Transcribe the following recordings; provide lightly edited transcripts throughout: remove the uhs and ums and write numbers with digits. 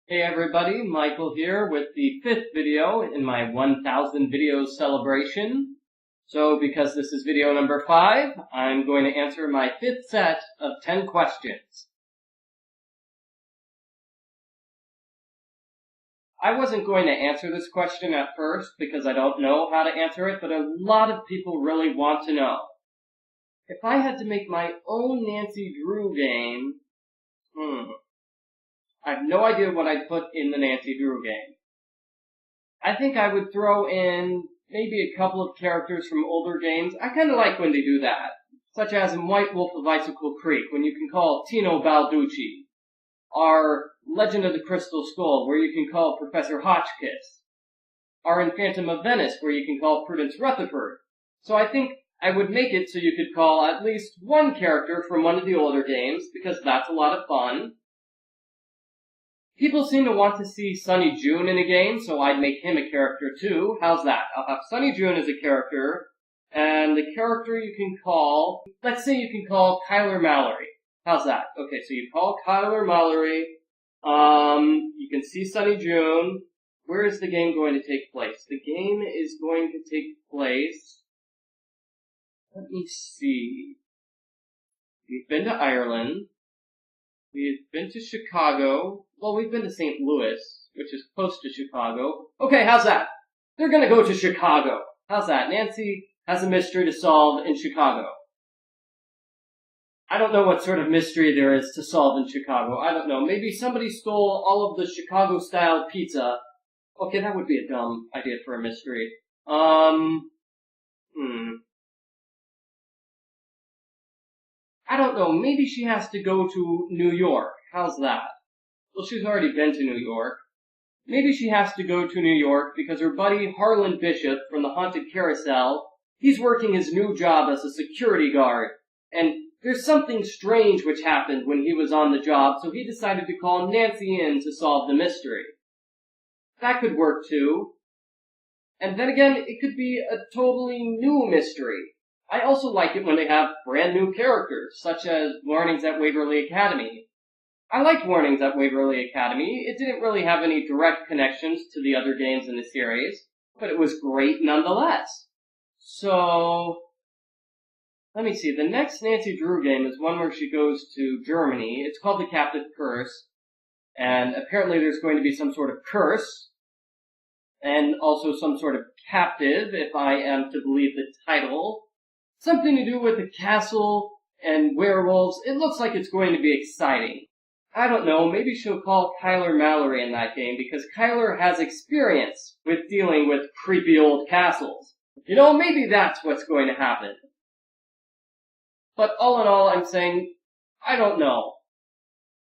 Hey everybody, Michael here with the 5th video in my 1000 videos celebration. So because this is video number 5, I'm going to answer my 5th set of 10 questions. I wasn't going to answer this question at first because I don't know how to answer it, but a lot of people really want to know. If I had to make my own Nancy Drew game, I have no idea what I'd put in the Nancy Drew game. I think I would throw in maybe a couple of characters from older games. I kind of like when they do that, such as in White Wolf of Icicle Creek, when you can call Tino Balducci, or Legend of the Crystal Skull, where you can call Professor Hotchkiss, or in Phantom of Venice, where you can call Prudence Rutherford. So I think I would make it so you could call at least one character from one of the older games, because that's a lot of fun. People seem to want to see Sunny June in a game, so I'd make him a character too. How's that? I'll have Sunny June as a character, and the character you can call, let's say you can call Kyler Mallory. How's that? Okay, so you call Kyler Mallory, you can see Sunny June. Where is the game going to take place? The game is going to take place, let me see. We've been to Ireland. We've been to Chicago. Well, we've been to St. Louis, which is close to Chicago. Okay, how's that? They're gonna go to Chicago. How's that? Nancy has a mystery to solve in Chicago. I don't know what sort of mystery there is to solve in Chicago. I don't know. Maybe somebody stole all of the Chicago-style pizza. Okay, that would be a dumb idea for a mystery. I don't know. Maybe she has to go to New York. How's that? Well, she's already been to New York. Maybe she has to go to New York because her buddy Harlan Bishop from the Haunted Carousel, he's working his new job as a security guard. And there's something strange which happened when he was on the job, so he decided to call Nancy in to solve the mystery. That could work too. And then again, it could be a totally new mystery. I also like it when they have brand new characters, such as Warnings at Waverly Academy. I liked Warnings at Waverly Academy. It didn't really have any direct connections to the other games in the series, but it was great nonetheless. So, let me see. The next Nancy Drew game is one where she goes to Germany. It's called The Captive Curse, and apparently there's going to be some sort of curse, and also some sort of captive, if I am to believe the title. Something to do with a castle and werewolves. It looks like it's going to be exciting. I don't know, maybe she'll call Kyler Mallory in that game, because Kyler has experience with dealing with creepy old castles. You know, maybe that's what's going to happen. But all in all, I'm saying, I don't know.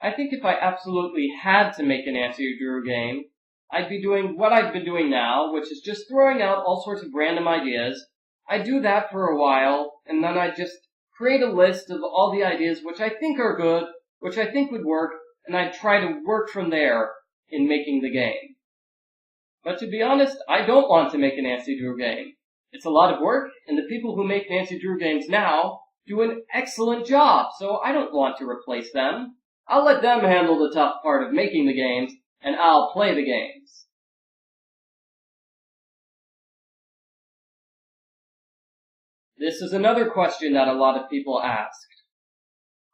I think if I absolutely had to make a Nancy Drew game, I'd be doing what I've been doing now, which is just throwing out all sorts of random ideas. I do that for a while, and then I just create a list of all the ideas which I think are good, which I think would work, and I try to work from there in making the game. But to be honest, I don't want to make a Nancy Drew game. It's a lot of work, and the people who make Nancy Drew games now do an excellent job, so I don't want to replace them. I'll let them handle the tough part of making the games, and I'll play the games. This is another question that a lot of people asked.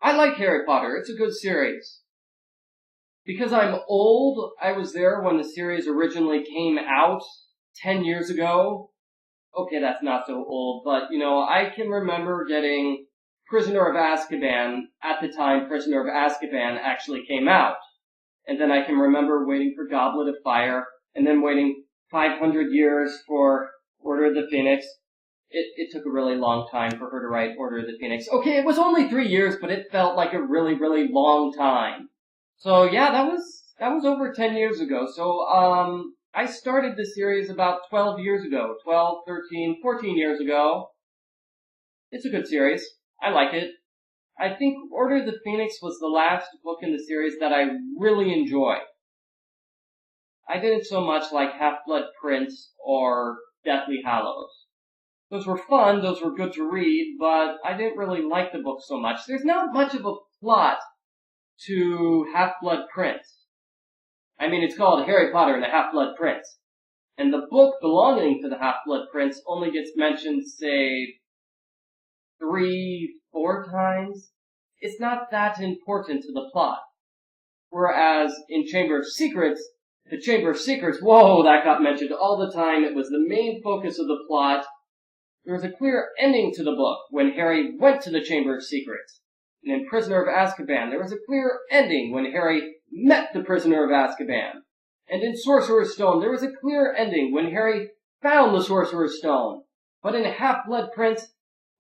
I like Harry Potter. It's a good series. Because I'm old, I was there when the series originally came out 10 years ago. Okay, that's not so old, but, you know, I can remember getting Prisoner of Azkaban at the time Prisoner of Azkaban actually came out. And then I can remember waiting for Goblet of Fire, and then waiting 500 years for Order of the Phoenix. It took a really long time for her to write Order of the Phoenix. Okay, it was only 3 years, but it felt like a really, really long time. So yeah, that was over 10 years ago. So, I started the series about 12 years ago. 12, 13, 14 years ago. It's a good series. I like it. I think Order of the Phoenix was the last book in the series that I really enjoyed. I didn't so much like Half-Blood Prince or Deathly Hallows. Those were fun, those were good to read, but I didn't really like the book so much. There's not much of a plot to Half-Blood Prince. I mean, it's called Harry Potter and the Half-Blood Prince. And the book belonging to the Half-Blood Prince only gets mentioned, say, 3, 4 times. It's not that important to the plot. Whereas in Chamber of Secrets, the Chamber of Secrets, whoa, that got mentioned all the time. It was the main focus of the plot. There was a clear ending to the book when Harry went to the Chamber of Secrets. And in Prisoner of Azkaban, there was a clear ending when Harry met the Prisoner of Azkaban. And in Sorcerer's Stone, there was a clear ending when Harry found the Sorcerer's Stone. But in Half-Blood Prince,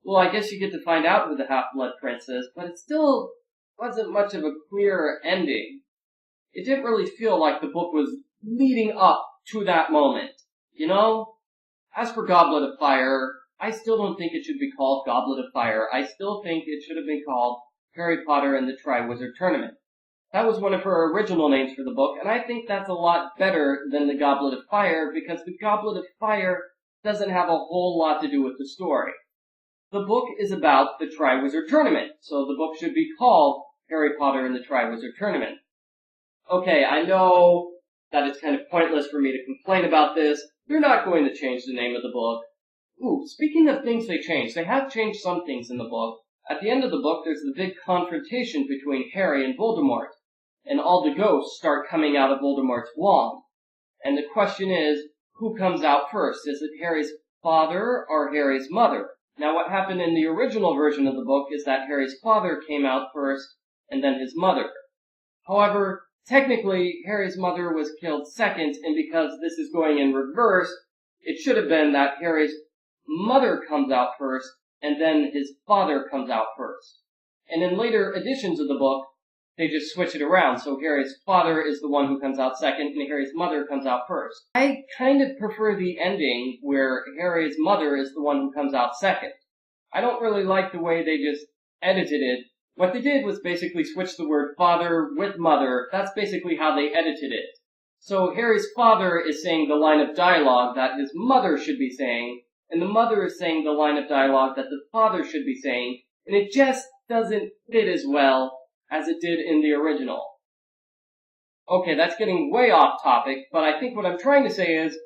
well, I guess you get to find out who the Half-Blood Prince is, but it still wasn't much of a clear ending. It didn't really feel like the book was leading up to that moment, you know? As for Goblet of Fire, I still don't think it should be called Goblet of Fire. I still think it should have been called Harry Potter and the Triwizard Tournament. That was one of her original names for the book, and I think that's a lot better than the Goblet of Fire, because the Goblet of Fire doesn't have a whole lot to do with the story. The book is about the Triwizard Tournament, so the book should be called Harry Potter and the Triwizard Tournament. Okay, I know that it's kind of pointless for me to complain about this. They're not going to change the name of the book. Ooh, speaking of things they changed, they have changed some things in the book. At the end of the book, there's the big confrontation between Harry and Voldemort, and all the ghosts start coming out of Voldemort's wand. And the question is, who comes out first? Is it Harry's father or Harry's mother? Now, what happened in the original version of the book is that Harry's father came out first, and then his mother. However, technically, Harry's mother was killed second, and because this is going in reverse, it should have been that Harry's mother comes out first, and then his father comes out first. And in later editions of the book, they just switch it around, so Harry's father is the one who comes out second, and Harry's mother comes out first. I kind of prefer the ending where Harry's mother is the one who comes out second. I don't really like the way they just edited it. What they did was basically switch the word father with mother. That's basically how they edited it. So Harry's father is saying the line of dialogue that his mother should be saying, and the mother is saying the line of dialogue that the father should be saying, and it just doesn't fit as well as it did in the original. Okay, that's getting way off topic, but I think what I'm trying to say is,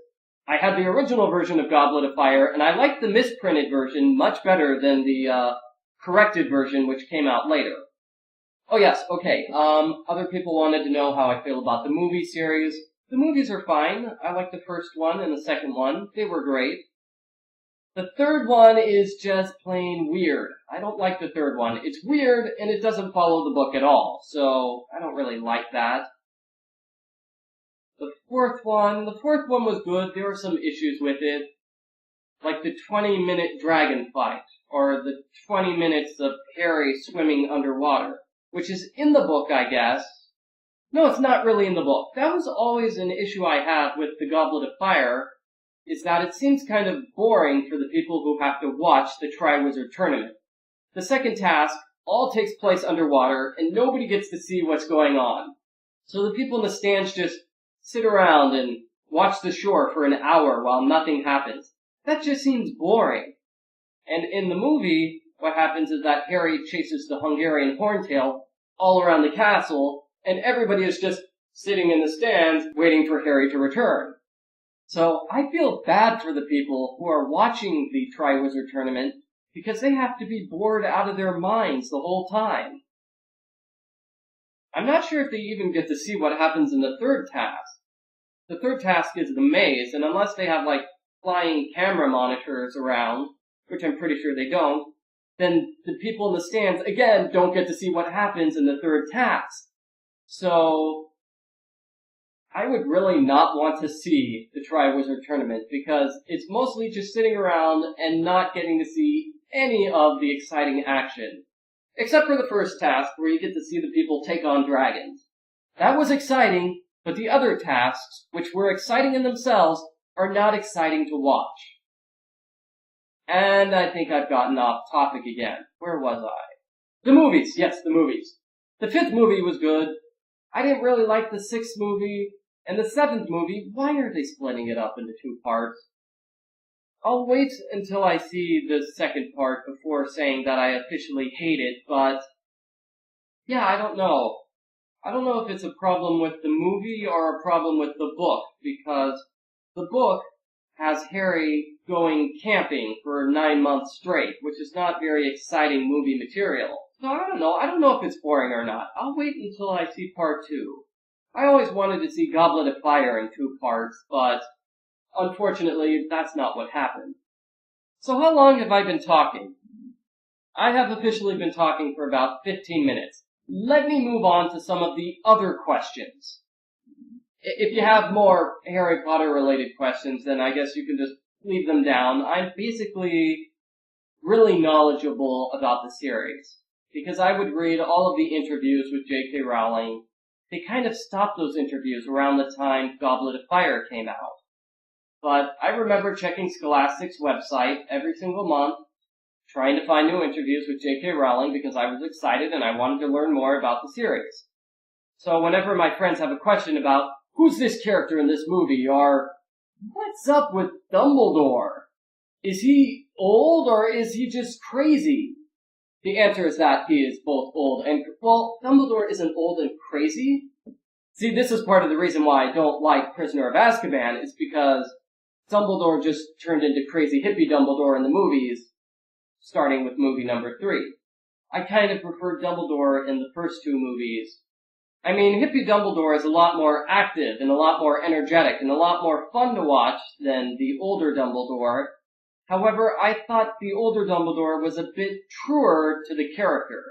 I had the original version of Goblet of Fire, and I like the misprinted version much better than the corrected version which came out later. Oh yes, okay, other people wanted to know how I feel about the movie series. The movies are fine. I like the first one and the second one. They were great. The third one is just plain weird. I don't like the third one. It's weird, and it doesn't follow the book at all, so I don't really like that. The fourth one was good. There were some issues with it, like the 20-minute dragon fight, or the 20 minutes of Harry swimming underwater, which is in the book, I guess. No, it's not really in the book. That was always an issue I had with the Goblet of Fire, is that it seems kind of boring for the people who have to watch the Triwizard Tournament. The second task all takes place underwater, and nobody gets to see what's going on. So the people in the stands just sit around and watch the shore for an hour while nothing happens. That just seems boring. And in the movie, what happens is that Harry chases the Hungarian Horntail all around the castle, and everybody is just sitting in the stands waiting for Harry to return. So I feel bad for the people who are watching the Triwizard Tournament because they have to be bored out of their minds the whole time. I'm not sure if they even get to see what happens in the third task. The third task is the maze, and unless they have, like, flying camera monitors around, which I'm pretty sure they don't, then the people in the stands, again, don't get to see what happens in the third task. So I would really not want to see the Triwizard Tournament because it's mostly just sitting around and not getting to see any of the exciting action. Except for the first task, where you get to see the people take on dragons. That was exciting, but the other tasks, which were exciting in themselves, are not exciting to watch. And I think I've gotten off topic again. Where was I? The movies! Yes, the movies. The fifth movie was good. I didn't really like the sixth movie. And the seventh movie, why are they splitting it up into 2 parts? I'll wait until I see the second part before saying that I officially hate it, but yeah, I don't know. I don't know if it's a problem with the movie or a problem with the book, because the book has Harry going camping for 9 months straight, which is not very exciting movie material. So I don't know. I don't know if it's boring or not. I'll wait until I see part 2. I always wanted to see Goblet of Fire in 2 parts, but unfortunately, that's not what happened. So how long have I been talking? I have officially been talking for about 15 minutes. Let me move on to some of the other questions. If you have more Harry Potter related questions, then I guess you can just leave them down. I'm basically really knowledgeable about the series, because I would read all of the interviews with J.K. Rowling. They kind of stopped those interviews around the time Goblet of Fire came out. But I remember checking Scholastic's website every single month, trying to find new interviews with J.K. Rowling because I was excited and I wanted to learn more about the series. So whenever my friends have a question about who's this character in this movie, or what's up with Dumbledore? Is he old or is he just crazy? The answer is that he is both old and, well, Dumbledore isn't old and crazy. See, this is part of the reason why I don't like Prisoner of Azkaban, is because Dumbledore just turned into crazy hippie Dumbledore in the movies, starting with movie number 3. I kind of prefer Dumbledore in the first 2 movies. I mean, hippie Dumbledore is a lot more active and a lot more energetic and a lot more fun to watch than the older Dumbledore. However, I thought the older Dumbledore was a bit truer to the character.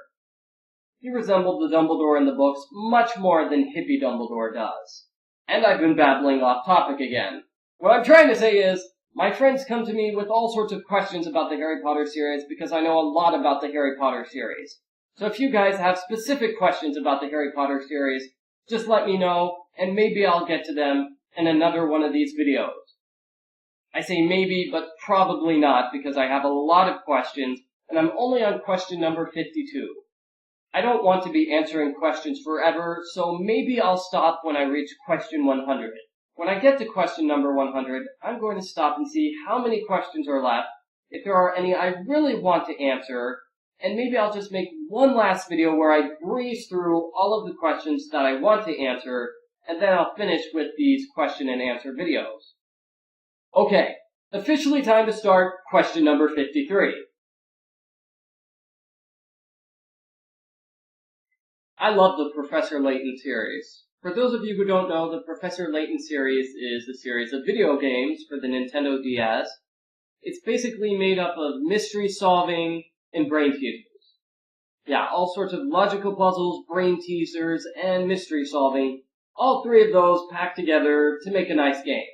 He resembled the Dumbledore in the books much more than hippie Dumbledore does. And I've been babbling off topic again. What I'm trying to say is, my friends come to me with all sorts of questions about the Harry Potter series because I know a lot about the Harry Potter series. So if you guys have specific questions about the Harry Potter series, just let me know, and maybe I'll get to them in another one of these videos. I say maybe, but probably not, because I have a lot of questions, and I'm only on question number 52. I don't want to be answering questions forever, so maybe I'll stop when I reach question 100. When I get to question number 100, I'm going to stop and see how many questions are left, if there are any I really want to answer, and maybe I'll just make one last video where I breeze through all of the questions that I want to answer, and then I'll finish with these question and answer videos. Okay, officially time to start question number 53. I love the Professor Layton series. For those of you who don't know, the Professor Layton series is a series of video games for the Nintendo DS. It's basically made up of mystery solving and brain teasers. Yeah, all sorts of logical puzzles, brain teasers, and mystery solving. All 3 of those packed together to make a nice game.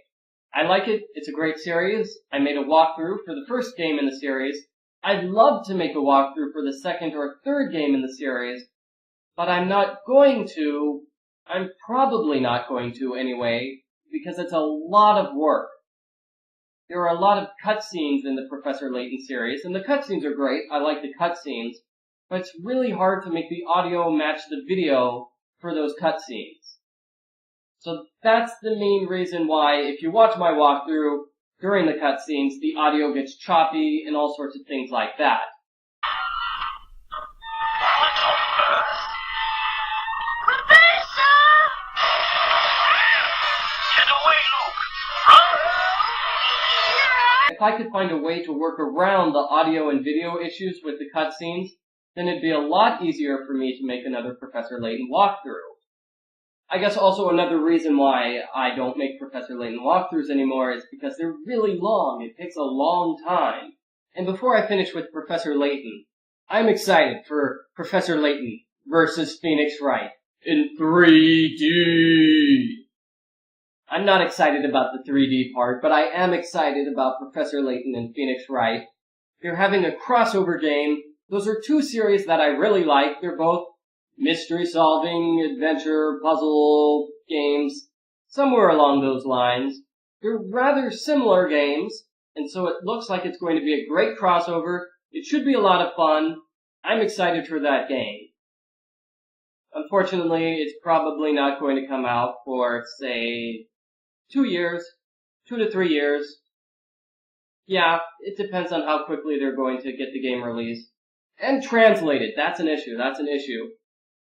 I like it. It's a great series. I made a walkthrough for the first game in the series. I'd love to make a walkthrough for the second or third game in the series, but I'm not going to. I'm probably not going to anyway, because it's a lot of work. There are a lot of cutscenes in the Professor Layton series, and the cutscenes are great. I like the cutscenes, but it's really hard to make the audio match the video for those cutscenes. So that's the main reason why, if you watch my walkthrough during the cutscenes, the audio gets choppy and all sorts of things like that. If I could find a way to work around the audio and video issues with the cutscenes, then it'd be a lot easier for me to make another Professor Layton walkthrough. I guess also another reason why I don't make Professor Layton walkthroughs anymore is because they're really long. It takes a long time. And before I finish with Professor Layton, I'm excited for Professor Layton versus Phoenix Wright in 3D. I'm not excited about the 3D part, but I am excited about Professor Layton and Phoenix Wright. They're having a crossover game. Those are 2 series that I really like. They're both mystery-solving, adventure, puzzle games, somewhere along those lines. They're rather similar games, and so it looks like it's going to be a great crossover. It should be a lot of fun. I'm excited for that game. Unfortunately, it's probably not going to come out for, say, 2 years, 2 to 3 years. Yeah, it depends on how quickly they're going to get the game released. And translated, that's an issue.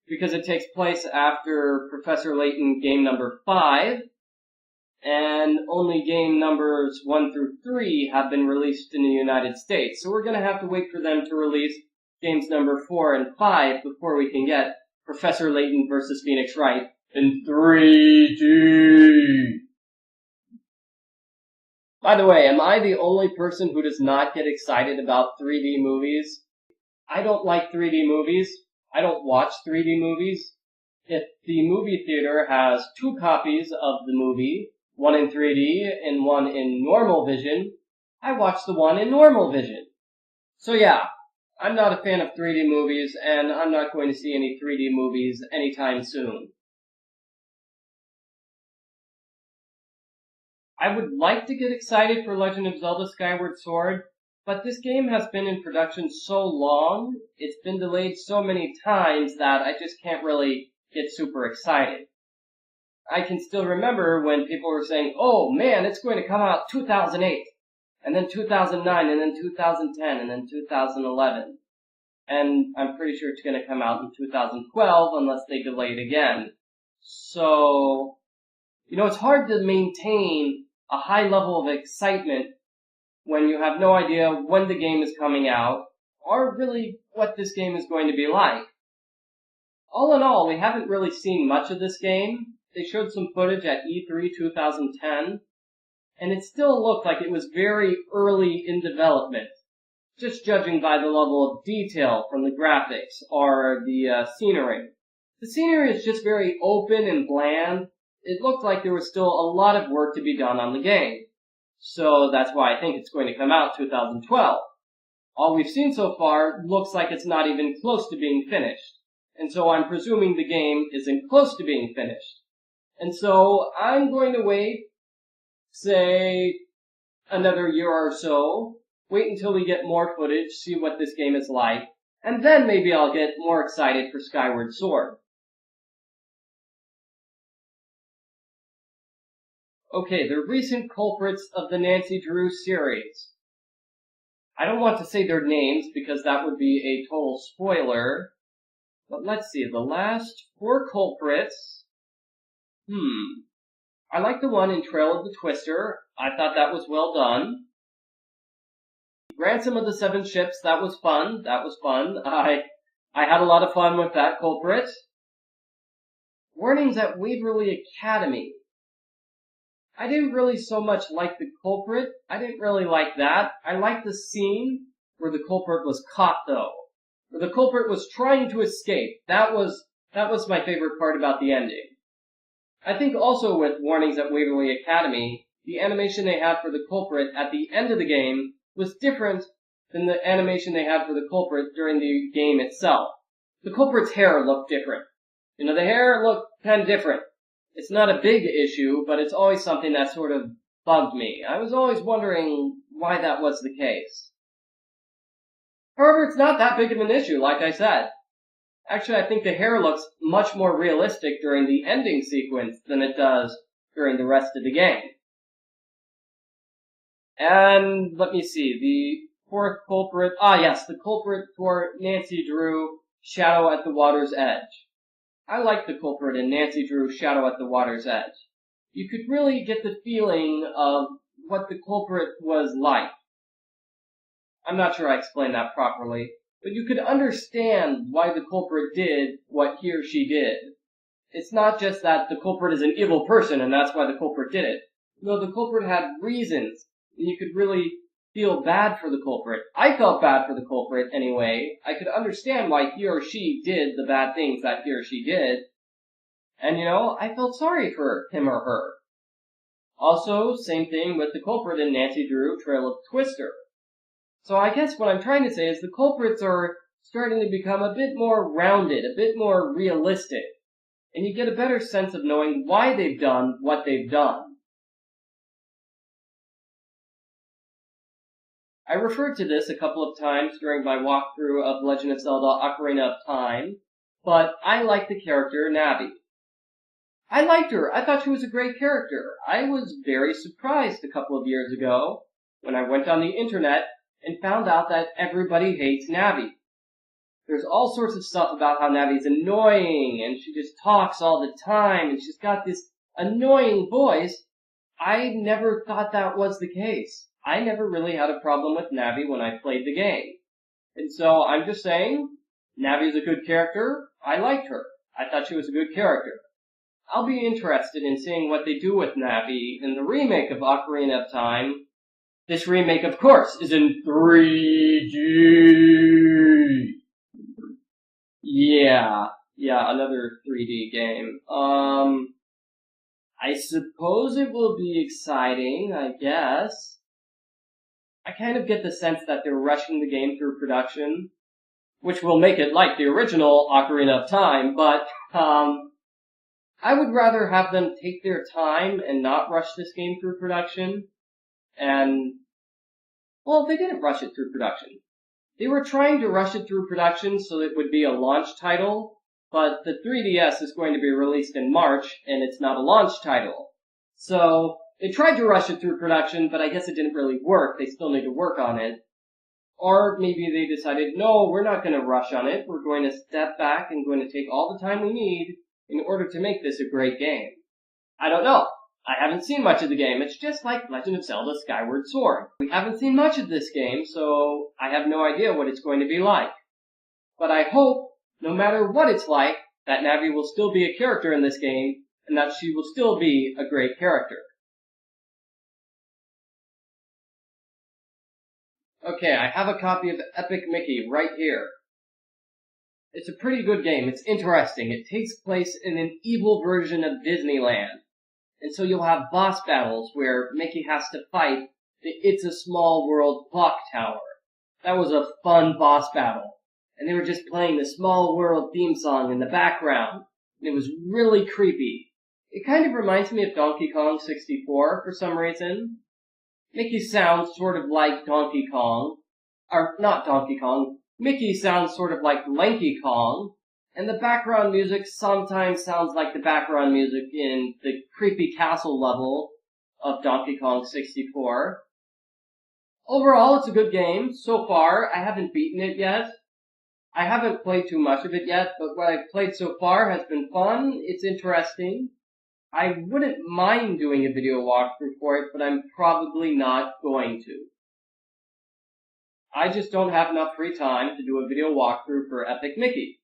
because it takes place after Professor Layton game number 5, and only game numbers 1 through 3 have been released in the United States. So we're going to have to wait for them to release games number 4 and 5 before we can get Professor Layton versus Phoenix Wright in 3D. By the way, am I the only person who does not get excited about 3D movies? I don't like 3D movies. I don't watch 3D movies. If the movie theater has 2 copies of the movie, one in 3D and one in normal vision, I watch the one in normal vision. So yeah, I'm not a fan of 3D movies, and I'm not going to see any 3D movies anytime soon. I would like to get excited for Legend of Zelda Skyward Sword, but this game has been in production so long, it's been delayed so many times that I just can't really get super excited. I can still remember when people were saying, oh man, it's going to come out 2008, and then 2009, and then 2010, and then 2011. And I'm pretty sure it's going to come out in 2012 unless they delay it again. So, it's hard to maintain a high level of excitement when you have no idea when the game is coming out, or really what this game is going to be like. All in all, we haven't really seen much of this game. They showed some footage at E3 2010, and it still looked like it was very early in development, just judging by the level of detail from the graphics or the scenery. The scenery is just very open and bland. It looked like there was still a lot of work to be done on the game. So that's why I think it's going to come out 2012. All we've seen so far looks like it's not even close to being finished. And so I'm presuming the game isn't close to being finished. And so I'm going to wait, say, another year or so, wait until we get more footage, see what this game is like, and then maybe I'll get more excited for Skyward Sword. Okay, the recent culprits of the Nancy Drew series. I don't want to say their names because that would be a total spoiler, but let's see, the last 4 culprits. I like the one in Trail of the Twister. I thought that was well done. Ransom of the 7 Ships, that was fun. I had a lot of fun with that culprit. Warnings at Waverly Academy. I didn't really so much like the culprit. I didn't really like that. I liked the scene where the culprit was caught, though. Where the culprit was trying to escape. That was my favorite part about the ending. I think also with Warnings at Waverly Academy, the animation they had for the culprit at the end of the game was different than the animation they had for the culprit during the game itself. The culprit's hair looked different. The hair looked kind of different. It's not a big issue, but it's always something that sort of bugged me. I was always wondering why that was the case. However, it's not that big of an issue, like I said. Actually, I think the hair looks much more realistic during the ending sequence than it does during the rest of the game. And let me see, the 4th culprit, the culprit for Nancy Drew, Shadow at the Water's Edge. I like the culprit in Nancy Drew, Shadow at the Water's Edge. You could really get the feeling of what the culprit was like. I'm not sure I explained that properly, but you could understand why the culprit did what he or she did. It's not just that the culprit is an evil person and that's why the culprit did it. No, the culprit had reasons, and you could really feel bad for the culprit. I felt bad for the culprit anyway. I could understand why he or she did the bad things that he or she did. And I felt sorry for him or her. Also, same thing with the culprit in Nancy Drew, Trail of Twister. So I guess what I'm trying to say is the culprits are starting to become a bit more rounded, a bit more realistic. And you get a better sense of knowing why they've done what they've done. I referred to this a couple of times during my walkthrough of Legend of Zelda Ocarina of Time, but I like the character Navi. I liked her. I thought she was a great character. I was very surprised a couple of years ago when I went on the internet and found out that everybody hates Navi. There's all sorts of stuff about how Navi's annoying, and she just talks all the time, and she's got this annoying voice. I never thought that was the case. I never really had a problem with Navi when I played the game. And so I'm just saying, Navi's a good character. I liked her. I thought she was a good character. I'll be interested in seeing what they do with Navi in the remake of Ocarina of Time. This remake, of course, is in 3D. Yeah, another 3D game. I suppose it will be exciting, I guess. I kind of get the sense that they're rushing the game through production, which will make it like the original Ocarina of Time, but, I would rather have them take their time and not rush this game through production. And, well, they didn't rush it through production. They were trying to rush it through production so it would be a launch title, but the 3DS is going to be released in March, and it's not a launch title. So, they tried to rush it through production, but I guess it didn't really work. They still need to work on it. Or maybe they decided, no, we're not going to rush on it. We're going to step back and going to take all the time we need in order to make this a great game. I don't know. I haven't seen much of the game. It's just like Legend of Zelda Skyward Sword. We haven't seen much of this game, so I have no idea what it's going to be like. But I hope, no matter what it's like, that Navi will still be a character in this game, and that she will still be a great character. Okay, I have a copy of Epic Mickey right here. It's a pretty good game. It's interesting. It takes place in an evil version of Disneyland. And so you'll have boss battles where Mickey has to fight the It's a Small World clock tower. That was a fun boss battle. And they were just playing the Small World theme song in the background. And it was really creepy. It kind of reminds me of Donkey Kong 64 for some reason. Mickey sounds sort of like Donkey Kong. Or, not Donkey Kong. Mickey sounds sort of like Lanky Kong. And the background music sometimes sounds like the background music in the creepy castle level of Donkey Kong 64. Overall, it's a good game. So far, I haven't beaten it yet. I haven't played too much of it yet, but what I've played so far has been fun. It's interesting. I wouldn't mind doing a video walkthrough for it, but I'm probably not going to. I just don't have enough free time to do a video walkthrough for Epic Mickey.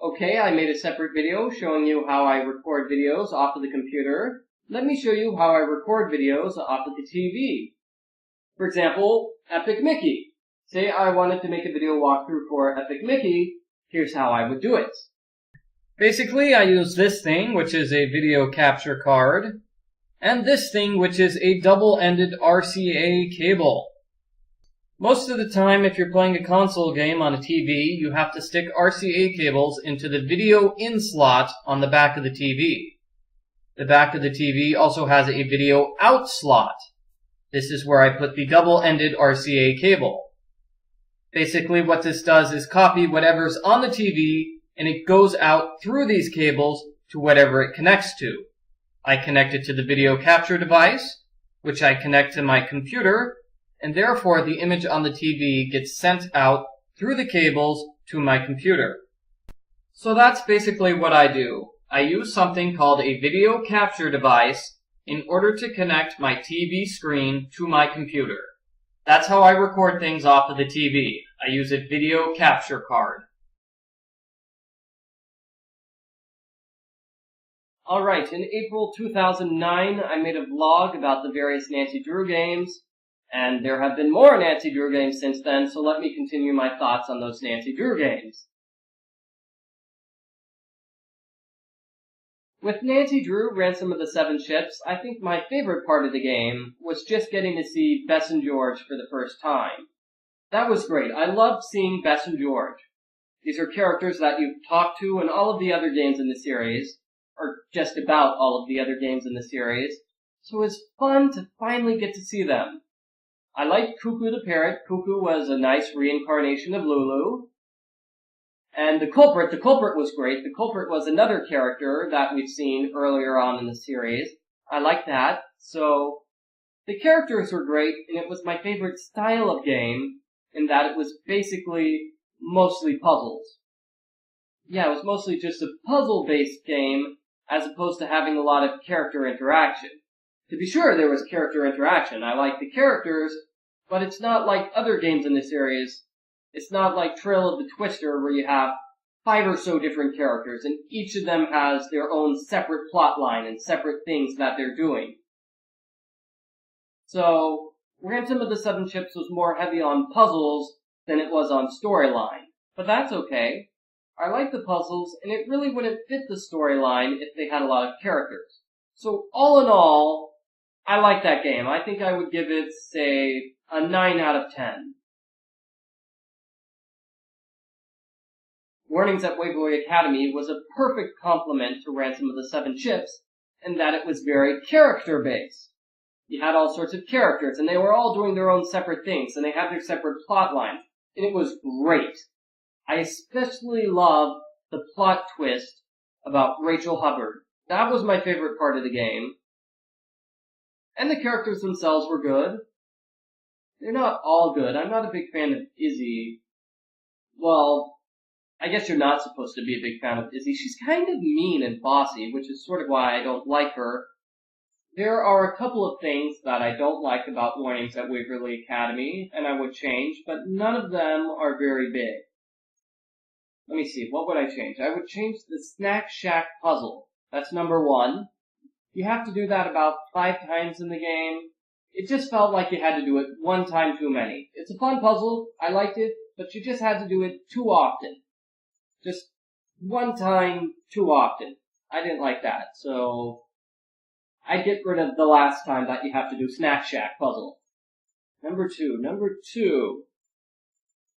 Okay, I made a separate video showing you how I record videos off of the computer. Let me show you how I record videos off of the TV. For example, Epic Mickey. Say I wanted to make a video walkthrough for Epic Mickey, here's how I would do it. Basically, I use this thing, which is a video capture card, and this thing, which is a double-ended RCA cable. Most of the time, if you're playing a console game on a TV, you have to stick RCA cables into the video in slot on the back of the TV. The back of the TV also has a video out slot. This is where I put the double-ended RCA cable. Basically, what this does is copy whatever's on the TV, and it goes out through these cables to whatever it connects to. I connect it to the video capture device, which I connect to my computer, and therefore the image on the TV gets sent out through the cables to my computer. So that's basically what I do. I use something called a video capture device in order to connect my TV screen to my computer. That's how I record things off of the TV. I use a video capture card. Alright, in April 2009, I made a vlog about the various Nancy Drew games, and there have been more Nancy Drew games since then, so let me continue my thoughts on those Nancy Drew games. With Nancy Drew, Ransom of the Seven Ships, I think my favorite part of the game was just getting to see Bess and George for the first time. That was great. I loved seeing Bess and George. These are characters that you've talked to in all of the other games in the series, or just about all of the other games in the series, so it was fun to finally get to see them. I liked Cuckoo the Parrot. Cuckoo was a nice reincarnation of Lulu. And the Culprit was great. The Culprit was another character that we've seen earlier on in the series. I like that. So The characters were great, and it was my favorite style of game in that it was basically mostly puzzles. Yeah, it was mostly just a puzzle-based game as opposed to having a lot of character interaction. To be sure, there was character interaction. I like the characters, but it's not like other games in this series. It's not like Trail of the Twister where you have 5 or so different characters, and each of them has their own separate plot line and separate things that they're doing. So, Ransom of the Seven Ships was more heavy on puzzles than it was on storyline. But that's okay. I like the puzzles, and it really wouldn't fit the storyline if they had a lot of characters. So, all in all, I like that game. I think I would give it, say, a 9 out of 10. Warnings at Waverly Academy was a perfect complement to Ransom of the Seven Ships, in that it was very character-based. You had all sorts of characters, and they were all doing their own separate things, and they had their separate plot lines, and it was great. I especially loved the plot twist about Rachel Hubbard. That was my favorite part of the game. And the characters themselves were good. They're not all good. I'm not a big fan of Izzy. Well, I guess you're not supposed to be a big fan of Izzy. She's kind of mean and bossy, which is sort of why I don't like her. There are a couple of things that I don't like about Warnings at Waverly Academy, and I would change, but none of them are very big. Let me see, what would I change? I would change the Snack Shack puzzle. That's number 1. You have to do that about 5 times in the game. It just felt like you had to do it 1 time too many. It's a fun puzzle, I liked it, but you just had to do it too often. Just 1 time too often. I didn't like that, so I'd get rid of the last time that you have to do Snack Shack puzzle. Number 2.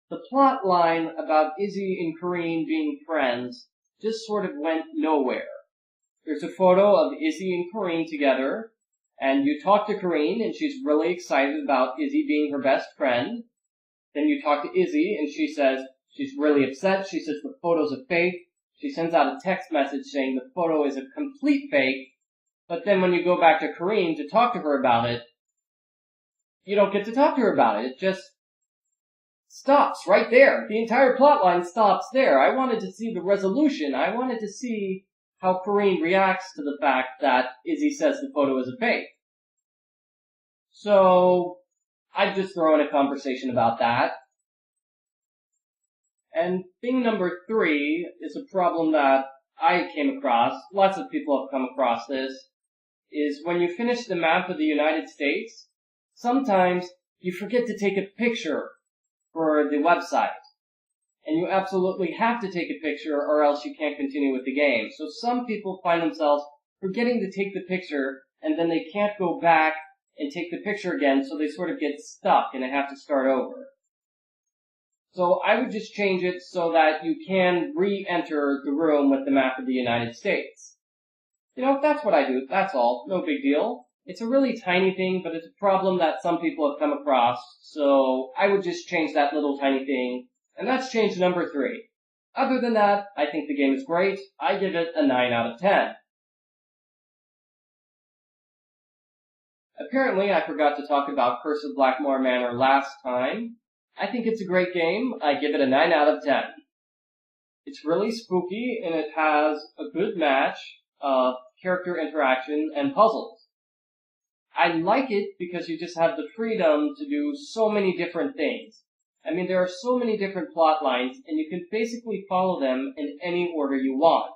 The plot line about Izzy and Corinne being friends just sort of went nowhere. There's a photo of Izzy and Corinne together, and you talk to Corinne, and she's really excited about Izzy being her best friend. Then you talk to Izzy, and she says she's really upset. She says the photo's a fake. She sends out a text message saying the photo is a complete fake. But then when you go back to Corinne to talk to her about it, you don't get to talk to her about it. It just stops right there. The entire plotline stops there. I wanted to see the resolution. I wanted to see how Corinne reacts to the fact that Izzy says the photo is a fake. So, I'd just throw in a conversation about that. And thing number 3 is a problem that I came across. Lots of people have come across this. Is when you finish the map of the United States, sometimes you forget to take a picture for the website. And you absolutely have to take a picture or else you can't continue with the game. So some people find themselves forgetting to take the picture and then they can't go back and take the picture again, so they sort of get stuck and they have to start over. So I would just change it so that you can re-enter the room with the map of the United States. You know, that's what I do. That's all. No big deal. It's a really tiny thing, but it's a problem that some people have come across, so I would just change that little tiny thing. And that's change number 3. Other than that, I think the game is great. I give it a 9 out of 10. Apparently, I forgot to talk about Curse of Blackmoor Manor last time. I think it's a great game. I give it a 9 out of 10. It's really spooky, and it has a good match of character interaction and puzzles. I like it because you just have the freedom to do so many different things. I mean, there are so many different plot lines, and you can basically follow them in any order you want,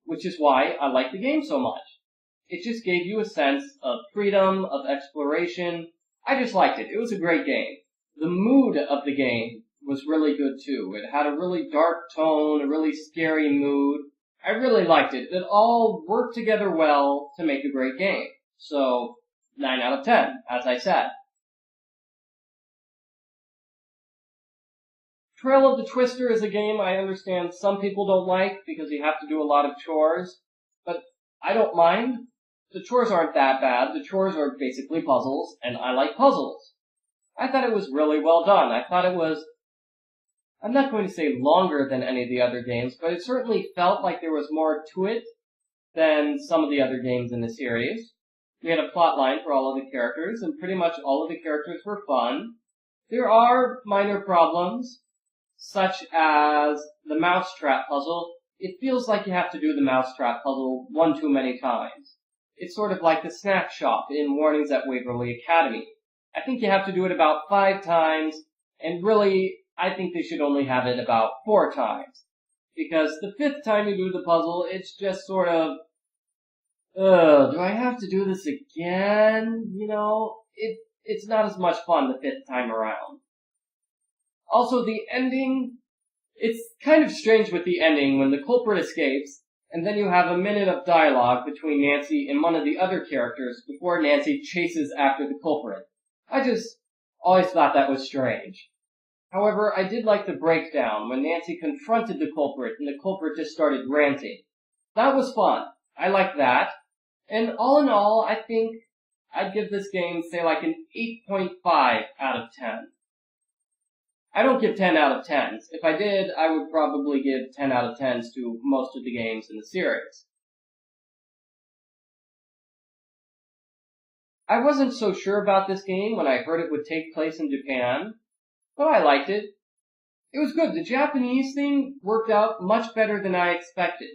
which is why I like the game so much. It just gave you a sense of freedom, of exploration. I just liked it. It was a great game. The mood of the game was really good too. It had a really dark tone, a really scary mood. I really liked it. It all worked together well to make a great game. So, 9 out of 10, as I said. Trail of the Twister is a game I understand some people don't like because you have to do a lot of chores, but I don't mind. The chores aren't that bad. The chores are basically puzzles, and I like puzzles. I thought it was really well done. I thought it was, I'm not going to say longer than any of the other games, but it certainly felt like there was more to it than some of the other games in the series. We had a plot line for all of the characters, and pretty much all of the characters were fun. There are minor problems, such as the mousetrap puzzle. It feels like you have to do the mousetrap puzzle one too many times. It's sort of like the snack shop in Warnings at Waverly Academy. I think you have to do it about 5 times, and really, I think they should only have it about 4 times. Because the 5th time you do the puzzle, it's just sort of, do I have to do this again? You know, it's not as much fun the 5th time around. Also, the ending, it's kind of strange with the ending when the culprit escapes, and then you have a minute of dialogue between Nancy and one of the other characters before Nancy chases after the culprit. I just always thought that was strange. However, I did like the breakdown when Nancy confronted the culprit and the culprit just started ranting. That was fun. I liked that. And all in all, I think I'd give this game, say, like an 8.5 out of 10. I don't give 10 out of 10s. If I did, I would probably give 10 out of 10s to most of the games in the series. I wasn't so sure about this game when I heard it would take place in Japan, but I liked it. It was good. The Japanese thing worked out much better than I expected.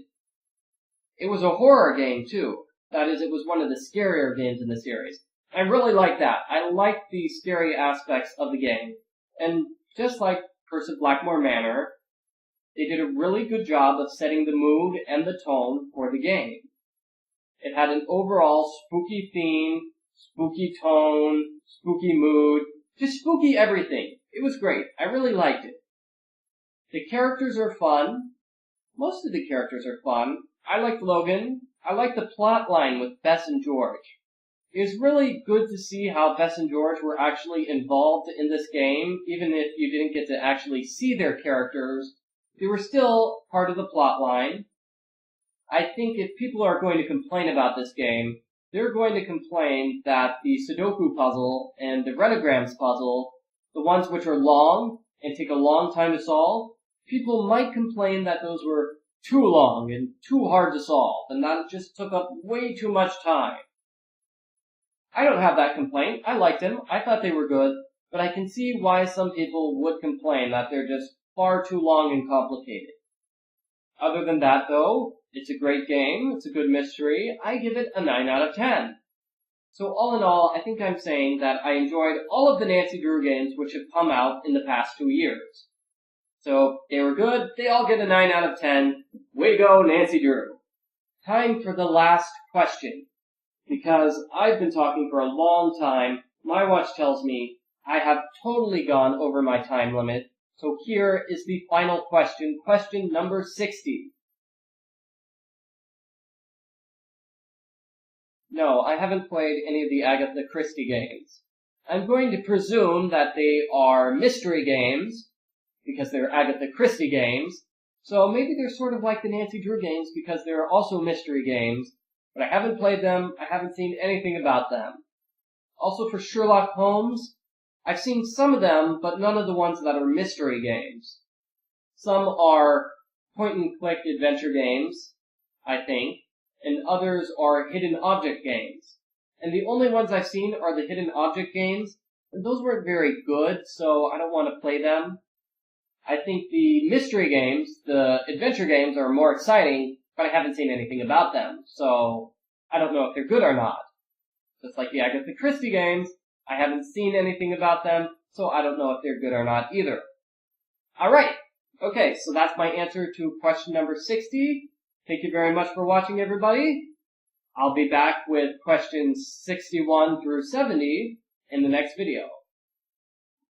It was a horror game, too. That is, it was one of the scarier games in the series. I really liked that. I liked the scary aspects of the game. And just like Curse of Blackmore Manor, they did a really good job of setting the mood and the tone for the game. It had an overall spooky theme, spooky tone, spooky mood, just spooky everything. It was great. I really liked it. The characters are fun. Most of the characters are fun. I liked Logan. I liked the plot line with Bess and George. It was really good to see how Bess and George were actually involved in this game, even if you didn't get to actually see their characters. They were still part of the plot line. I think if people are going to complain about this game, they're going to complain that the Sudoku puzzle and the Redigrams puzzle, the ones which are long and take a long time to solve, people might complain that those were too long and too hard to solve, and that it just took up way too much time. I don't have that complaint. I liked them. I thought they were good, but I can see why some people would complain that they're just far too long and complicated. Other than that, though, it's a great game. It's a good mystery. I give it a 9 out of 10. So all in all, I think I'm saying that I enjoyed all of the Nancy Drew games which have come out in the past 2 years. So they were good. They all get a 9 out of 10. Way to go, Nancy Drew. Time for the last question. Because I've been talking for a long time, my watch tells me I have totally gone over my time limit. So here is the final question, question number 60. No, I haven't played any of the Agatha Christie games. I'm going to presume that they are mystery games, because they're Agatha Christie games. So maybe they're sort of like the Nancy Drew games because they're also mystery games. But I haven't played them. I haven't seen anything about them. Also for Sherlock Holmes, I've seen some of them, but none of the ones that are mystery games. Some are point-and-click adventure games, I think, and others are hidden object games. And the only ones I've seen are the hidden object games, and those weren't very good, so I don't want to play them. I think the mystery games, the adventure games, are more exciting, but I haven't seen anything about them, so I don't know if they're good or not. Just like the Agatha Christie games, I haven't seen anything about them, so I don't know if they're good or not either. Alright, okay, so that's my answer to question number 60. Thank you very much for watching, everybody. I'll be back with questions 61 through 70 in the next video.